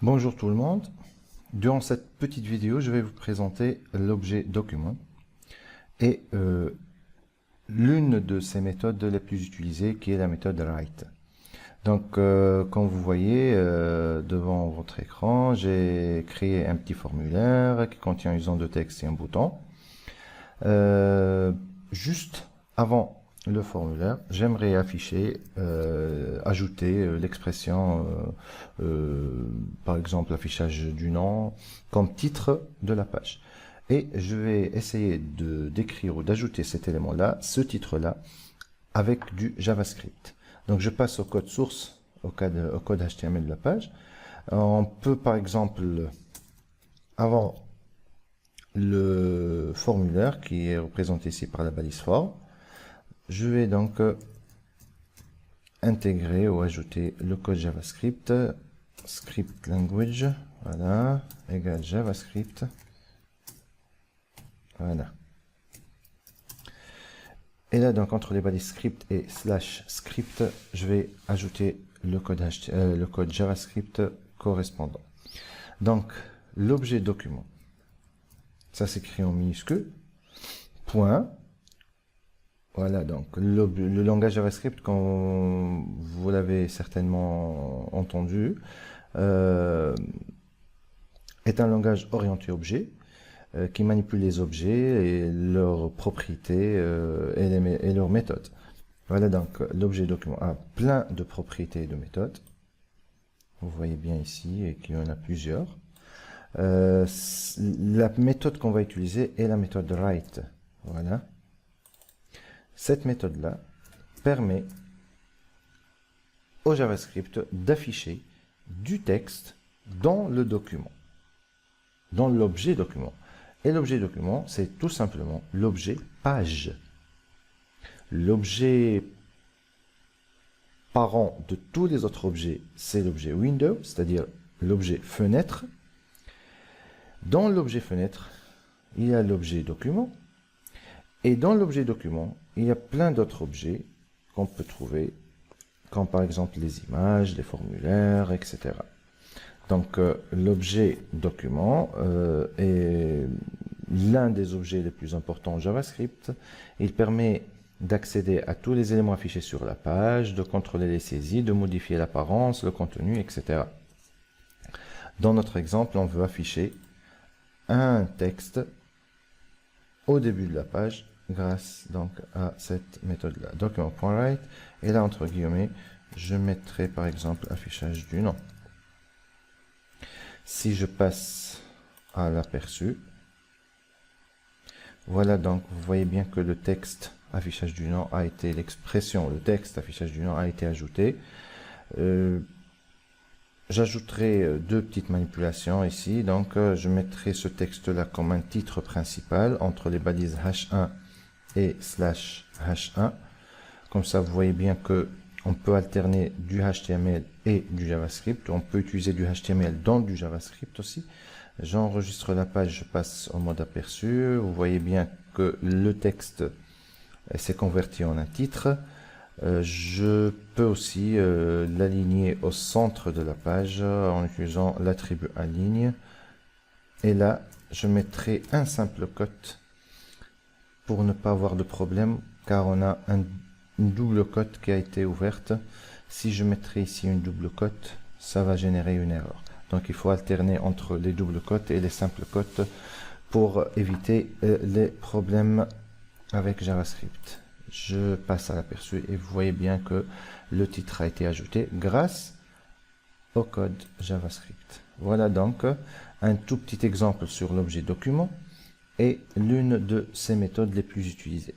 Bonjour tout le monde. Durant cette petite vidéo, je vais vous présenter l'objet document et l'une de ces méthodes les plus utilisées qui est la méthode write. Donc, comme vous voyez devant votre écran, j'ai créé un petit formulaire qui contient une zone de texte et un bouton. Juste avant le formulaire, j'aimerais afficher, ajouter l'expression, par exemple l'affichage du nom comme titre de la page. Et je vais essayer de d'écrire ou d'ajouter cet élément-là, ce titre-là, avec du JavaScript. Donc je passe au code source, au code HTML de la page. On peut par exemple, avant le formulaire qui est représenté ici par la balise for, je vais donc intégrer ou ajouter le code JavaScript, script language, voilà, égale JavaScript, voilà. Et là, donc, entre les balises script et /script, je vais ajouter le code JavaScript correspondant. Donc, l'objet document, ça s'écrit en minuscule, point. Voilà, donc le langage JavaScript, comme vous l'avez certainement entendu, est un langage orienté objet qui manipule les objets et leurs propriétés et leurs méthodes. Voilà, donc l'objet document a plein de propriétés et de méthodes. Vous voyez bien ici et qu'il y en a plusieurs. La méthode qu'on va utiliser est la méthode write. Voilà. Cette méthode-là permet au JavaScript d'afficher du texte dans le document, dans l'objet document. Et l'objet document, c'est tout simplement l'objet page. L'objet parent de tous les autres objets, c'est l'objet window, c'est-à-dire l'objet fenêtre. Dans l'objet fenêtre, il y a l'objet document. Et dans l'objet document, il y a plein d'autres objets qu'on peut trouver, comme par exemple les images, les formulaires, etc. Donc, l'objet document est l'un des objets les plus importants en JavaScript. Il permet d'accéder à tous les éléments affichés sur la page, de contrôler les saisies, de modifier l'apparence, le contenu, etc. Dans notre exemple, on veut afficher un texte au début de la page grâce donc à cette méthode-là. Document.write, et là entre guillemets, je mettrai par exemple affichage du nom. Si je passe à l'aperçu, voilà, donc vous voyez bien que le texte affichage du nom a été, l'expression, le texte affichage du nom a été ajouté. J'ajouterai deux petites manipulations ici. Donc, je mettrai ce texte-là comme un titre principal entre les balises h1 et /h1. Comme ça, vous voyez bien que on peut alterner du HTML et du JavaScript. On peut utiliser du HTML dans du JavaScript aussi. J'enregistre la page, je passe au mode aperçu. Vous voyez bien que le texte s'est converti en un titre. Je peux aussi l'aligner au centre de la page en utilisant l'attribut aligne. Et là, je mettrai un simple cote pour ne pas avoir de problème, car on a une double cote qui a été ouverte. Si je mettrai ici une double cote, ça va générer une erreur. Donc il faut alterner entre les doubles cotes et les simples cotes pour éviter les problèmes avec JavaScript. Je passe à l'aperçu et vous voyez bien que le titre a été ajouté grâce au code JavaScript. Voilà donc un tout petit exemple sur l'objet document et l'une de ces méthodes les plus utilisées.